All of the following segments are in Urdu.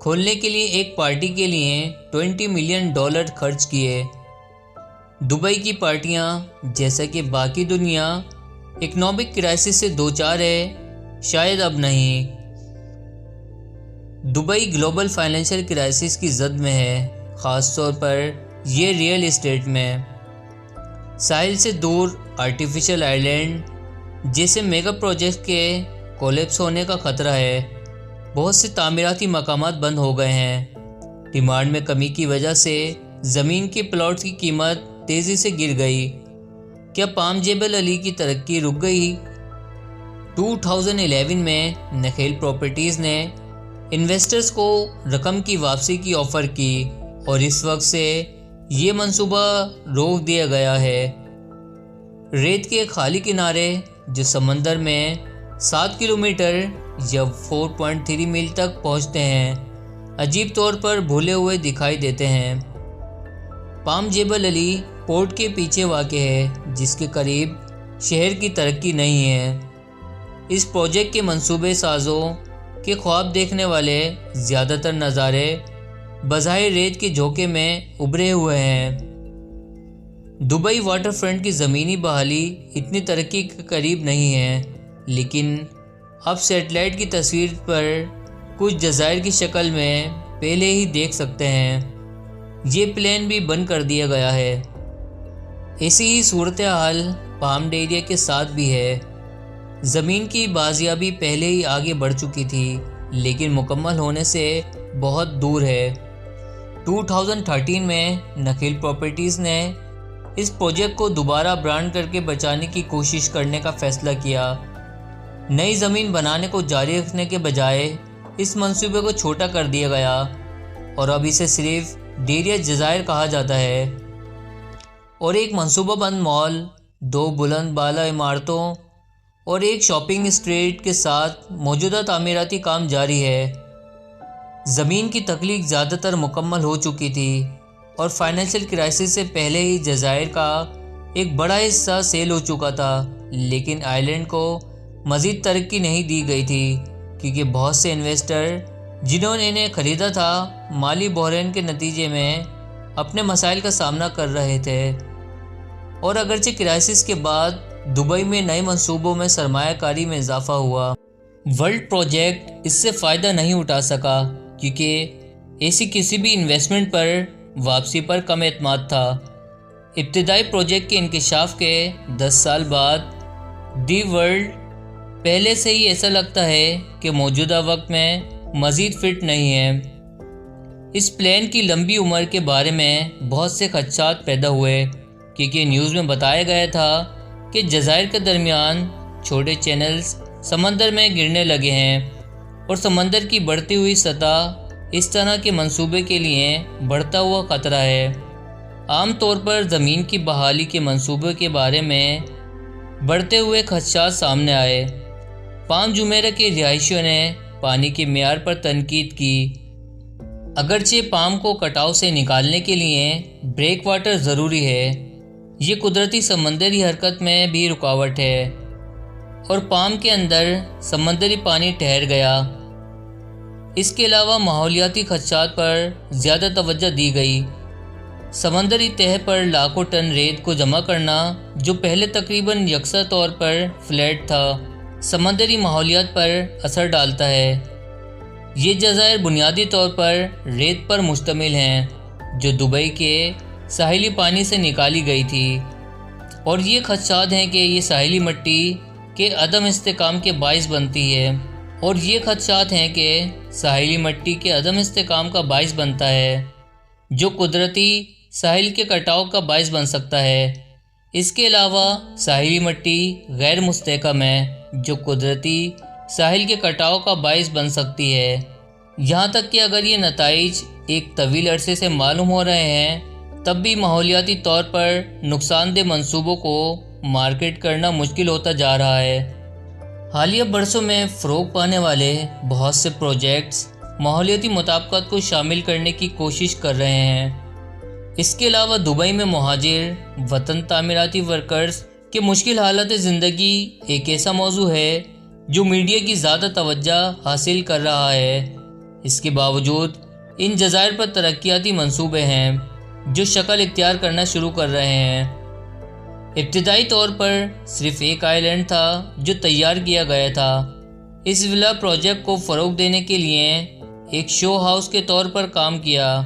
کھولنے کے لیے ایک پارٹی کے لیے $20 ملین خرچ کیے۔ دبئی کی پارٹیاں جیسا کہ باقی دنیا اکنامک کرائسس سے دوچار ہے، شاید اب نہیں۔ دبئی گلوبل فائنینشیل کرائسس کی زد میں ہے، خاص طور پر یہ ریئل اسٹیٹ میں۔ ساحل سے دور آرٹیفیشل آئیلینڈ جیسے میگا پروجیکٹ کے کولیپس ہونے کا خطرہ ہے۔ بہت سے تعمیراتی مقامات بند ہو گئے ہیں۔ ڈیمانڈ میں کمی کی وجہ سے زمین کے پلاٹس کی قیمت تیزی سے گر گئی۔ کیا پام جبل علی کی ترقی رک گئی؟ 2011 میں نخیل پراپرٹیز نے انویسٹرز کو رقم کی واپسی کی آفر کی اور اس وقت سے یہ منصوبہ روک دیا گیا ہے۔ ریت کے خالی کنارے جو سمندر میں 7 کلومیٹر یا 4.3 میل تک پہنچتے ہیں، عجیب طور پر بھولے ہوئے دکھائی دیتے ہیں۔ پام جبل علی پورٹ کے پیچھے واقع ہے، جس کے قریب شہر کی ترقی نہیں ہے۔ اس پروجیکٹ کے منصوبے سازوں کے خواب دیکھنے والے زیادہ تر نظارے بظاہر ریت کے جھونکے میں ابھرے ہوئے ہیں۔ دبئی واٹر فرنٹ کی زمینی بحالی اتنی ترقی کے قریب نہیں ہے، لیکن اب سیٹلائٹ کی تصویر پر کچھ جزائر کی شکل میں پہلے ہی دیکھ سکتے ہیں۔ یہ پلین بھی بند کر دیا گیا ہے۔ ایسی ہی صورتحال پام ڈیریا کے ساتھ بھی ہے۔ زمین کی بازیابی پہلے ہی آگے بڑھ چکی تھی، لیکن مکمل ہونے سے بہت دور ہے۔ 2013 میں نخیل پراپرٹیز نے اس پروجیکٹ کو دوبارہ برانڈ کر کے بچانے کی کوشش کرنے کا فیصلہ کیا۔ نئی زمین بنانے کو جاری رکھنے کے بجائے اس منصوبے کو چھوٹا کر دیا گیا اور اب اسے صرف ڈیریا جزائر کہا جاتا ہے، اور ایک منصوبہ بند مال، 2 بلند بالا عمارتوں اور ایک شاپنگ اسٹریٹ کے ساتھ موجودہ تعمیراتی کام جاری ہے۔ زمین کی تخلیق زیادہ تر مکمل ہو چکی تھی اور فائنینشیل کرائسس سے پہلے ہی جزائر کا ایک بڑا حصہ سیل ہو چکا تھا، لیکن آئیلینڈ کو مزید ترقی نہیں دی گئی تھی کیونکہ بہت سے انویسٹر جنہوں نے انہیں خریدا تھا مالی بحران کے نتیجے میں اپنے مسائل کا سامنا کر رہے تھے۔ اور اگرچہ کرائسس کے بعد دبئی میں نئے منصوبوں میں سرمایہ کاری میں اضافہ ہوا، ورلڈ پروجیکٹ اس سے فائدہ نہیں اٹھا سکا کیونکہ ایسی کسی بھی انویسٹمنٹ پر واپسی پر کم اعتماد تھا۔ ابتدائی پروجیکٹ کے انکشاف کے 10 سال بعد دی ورلڈ پہلے سے ہی ایسا لگتا ہے کہ موجودہ وقت میں مزید فٹ نہیں ہے۔ اس پلین کی لمبی عمر کے بارے میں بہت سے خدشات پیدا ہوئے کیونکہ نیوز میں بتایا گیا تھا کہ جزائر کے درمیان چھوٹے چینلز سمندر میں گرنے لگے ہیں اور سمندر کی بڑھتی ہوئی سطح اس طرح کے منصوبے کے لیے بڑھتا ہوا خطرہ ہے۔ عام طور پر زمین کی بحالی کے منصوبے کے بارے میں بڑھتے ہوئے خدشات سامنے آئے۔ پام جمیرہ کے رہائشیوں نے پانی کے معیار پر تنقید کی۔ اگرچہ پام کو کٹاؤ سے نکالنے کے لیے بریک واٹر ضروری ہے، یہ قدرتی سمندری حرکت میں بھی رکاوٹ ہے اور پام کے اندر سمندری پانی ٹھہر گیا۔ اس کے علاوہ ماحولیاتی خدشات پر زیادہ توجہ دی گئی۔ سمندری تہہ پر لاکھوں ٹن ریت کو جمع کرنا، جو پہلے تقریباً یکساں طور پر فلیٹ تھا، سمندری ماحولیات پر اثر ڈالتا ہے۔ یہ جزائر بنیادی طور پر ریت پر مشتمل ہیں جو دبئی کے ساحلی پانی سے نکالی گئی تھی، اور یہ خدشات ہیں کہ یہ ساحلی مٹی کے عدم استحکام کے باعث بنتا ہے جو قدرتی ساحل کے کٹاؤ کا باعث بن سکتا ہے۔ اس کے علاوہ ساحلی مٹی غیر مستحکم ہے جو قدرتی ساحل کے کٹاؤ کا باعث بن سکتی ہے، یہاں تک کہ اگر یہ نتائج ایک طویل عرصے سے معلوم ہو رہے ہیں تب بھی ماحولیاتی طور پر نقصان دہ منصوبوں کو مارکیٹ کرنا مشکل ہوتا جا رہا ہے۔ حالیہ برسوں میں فروغ پانے والے بہت سے پروجیکٹس ماحولیاتی مطابقت کو شامل کرنے کی کوشش کر رہے ہیں۔ اس کے علاوہ دبئی میں مہاجر وطن تعمیراتی ورکرز کے مشکل حالت زندگی ایک ایسا موضوع ہے جو میڈیا کی زیادہ توجہ حاصل کر رہا ہے۔ اس کے باوجود ان جزائر پر ترقیاتی منصوبے ہیں جو شکل اختیار کرنا شروع کر رہے ہیں۔ ابتدائی طور پر صرف ایک آئی لینڈ تھا جو تیار کیا گیا تھا۔ اس ولا پروجیکٹ کو فروغ دینے کے لیے ایک شو ہاؤس کے طور پر کام کیا۔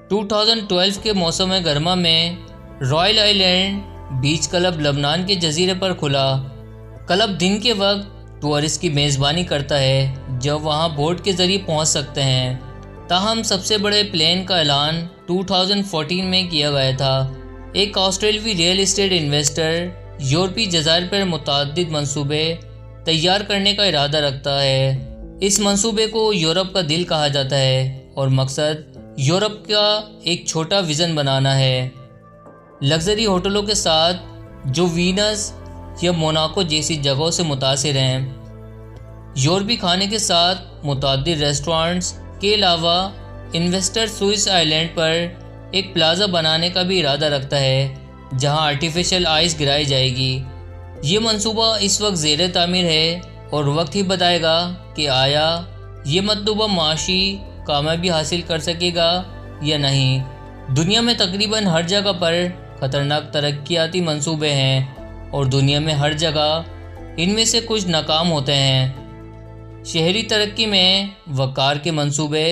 2012 کے موسم گرما میں رائل آئی لینڈ بیچ کلب لبنان کے جزیرے پر کھلا۔ کلب دن کے وقت ٹورسٹ کی میزبانی کرتا ہے جب وہاں بوٹ کے ذریعے پہنچ سکتے ہیں۔ تاہم سب سے بڑے پلان کا اعلان 2014 میں کیا گیا تھا۔ ایک آسٹریلوی ریئل اسٹیٹ انویسٹر یورپی جزائر پر متعدد منصوبے تیار کرنے کا ارادہ رکھتا ہے۔ اس منصوبے کو یورپ کا دل کہا جاتا ہے اور مقصد یورپ کا ایک چھوٹا ویژن بنانا ہے، لگژری ہوٹلوں کے ساتھ جو وینس یا موناکو جیسی جگہوں سے متاثر ہیں۔ یورپی کھانے کے ساتھ متعدد ریسٹورانٹس کے علاوہ انویسٹر سوئس آئی لینڈ پر ایک پلازا بنانے کا بھی ارادہ رکھتا ہے جہاں آرٹیفیشل آئس گرائی جائے گی۔ یہ منصوبہ اس وقت زیر تعمیر ہے اور وقت ہی بتائے گا کہ آیا یہ مطلوبہ معاشی کامیابی حاصل کر سکے گا یا نہیں۔ دنیا میں تقریباً ہر جگہ پر خطرناک ترقیاتی منصوبے ہیں اور دنیا میں ہر جگہ ان میں سے کچھ ناکام ہوتے ہیں۔ شہری ترقی میں وقار کے منصوبے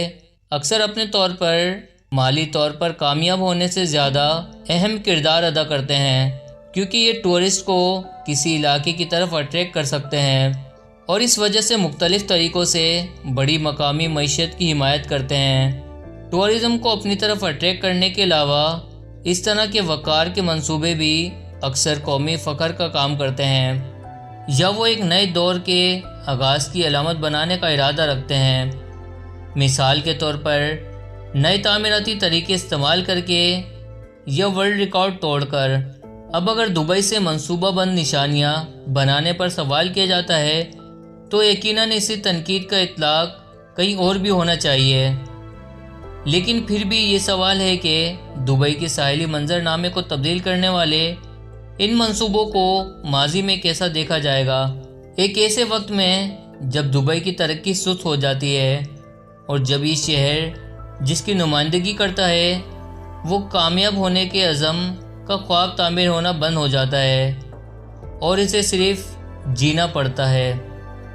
اکثر اپنے طور پر مالی طور پر کامیاب ہونے سے زیادہ اہم کردار ادا کرتے ہیں، کیونکہ یہ ٹورسٹ کو کسی علاقے کی طرف اٹریکٹ کر سکتے ہیں اور اس وجہ سے مختلف طریقوں سے بڑی مقامی معیشت کی حمایت کرتے ہیں۔ ٹورزم کو اپنی طرف اٹریکٹ کرنے کے علاوہ اس طرح کے وقار کے منصوبے بھی اکثر قومی فخر کا کام کرتے ہیں یا وہ ایک نئے دور کے آغاز کی علامت بنانے کا ارادہ رکھتے ہیں۔ مثال کے طور پر نئے تعمیراتی طریقے استعمال کر کے یا ورلڈ ریکارڈ توڑ کر۔ اب اگر دبئی سے منصوبہ بند نشانیاں بنانے پر سوال کیا جاتا ہے تو یقیناً اسی تنقید کا اطلاق کہیں اور بھی ہونا چاہیے، لیکن پھر بھی یہ سوال ہے کہ دبئی کے ساحلی منظر نامے کو تبدیل کرنے والے ان منصوبوں کو ماضی میں کیسا دیکھا جائے گا، ایک ایسے وقت میں جب دبئی کی ترقی سست ہو جاتی ہے اور جب یہ شہر جس کی نمائندگی کرتا ہے وہ کامیاب ہونے کے عزم کا خواب تعمیر ہونا بند ہو جاتا ہے اور اسے صرف جینا پڑتا ہے۔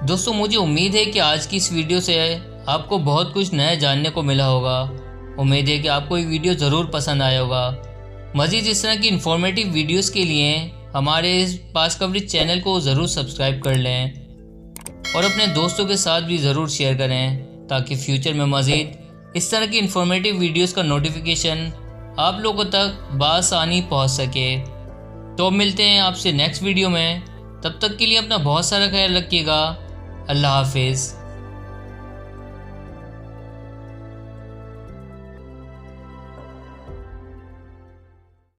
دوستو، مجھے امید ہے کہ آج کی اس ویڈیو سے آپ کو بہت کچھ نیا جاننے کو ملا ہوگا۔ امید ہے کہ آپ کو یہ ویڈیو ضرور پسند آیا ہوگا۔ مزید اس طرح کی انفارمیٹیو ویڈیوز کے لیے ہمارے اس پاس کوریج چینل کو ضرور سبسکرائب کر لیں اور اپنے دوستوں کے ساتھ بھی ضرور شیئر کریں تاکہ فیوچر میں مزید اس طرح کی انفارمیٹیو ویڈیوز کا نوٹیفیکیشن آپ لوگوں تک بآسانی پہنچ سکے۔ تو اب ملتے ہیں آپ سے نیکسٹ ویڈیو میں، تب تک کے لیے اپنا بہت سارا خیال رکھیے گا۔ اللہ حافظ۔